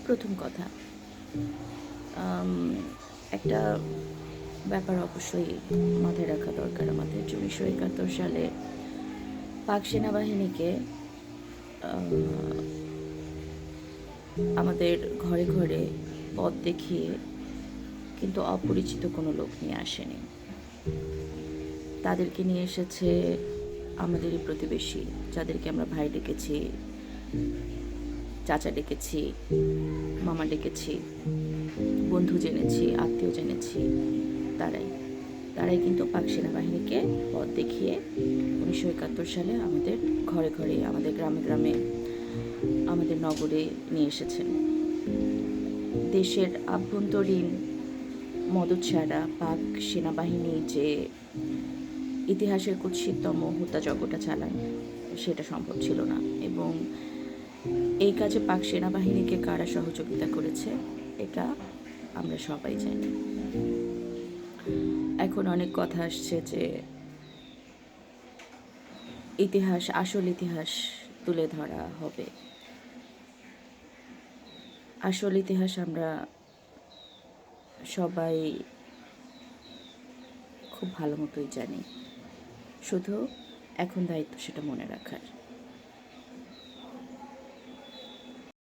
প্রথম কথা, একটা ব্যাপার অবশ্যই মাথায় রাখা দরকার আমাদের যে ১৯৭১ সালে পাক সেনাবাহিনীকে আমাদের ঘরে ঘরে পথ দেখিয়ে কিন্তু অপরিচিত কোনো লোক নিয়ে আসেনি। তাদেরকে নিয়ে এসেছে আমাদেরই প্রতিবেশী, যাদেরকে আমরা ভাই ডেকেছি, চাচা ডেকেছি, মামা ডেকেছি, বন্ধু জেনেছি, আত্মীয় জেনেছি। তারাই তারাই কিন্তু পাক সেনাবাহিনীকে পথ দেখিয়ে ১৯৭১ সালে আমাদের ঘরে ঘরে, আমাদের গ্রামে গ্রামে, আমাদের নগরে নিয়ে এসেছেন। দেশের আভ্যন্তরীণ মদদ ছাড়া পাক সেনাবাহিনী যে ইতিহাসের কুৎসিততম হত্যাযজ্ঞটা চালান, সেটা সম্ভব ছিল না। এবং এই কাজে পাক সেনাবাহিনীকে কারা সহযোগিতা করেছে এটা আমরা সবাই জানি। এখন অনেক কথা আসছে যে আসল ইতিহাস তুলে ধরা হবে। আসল ইতিহাস আমরা সবাই খুব ভালো মতোই জানি, শুধু এখন দায়িত্ব সেটা মনে রাখার।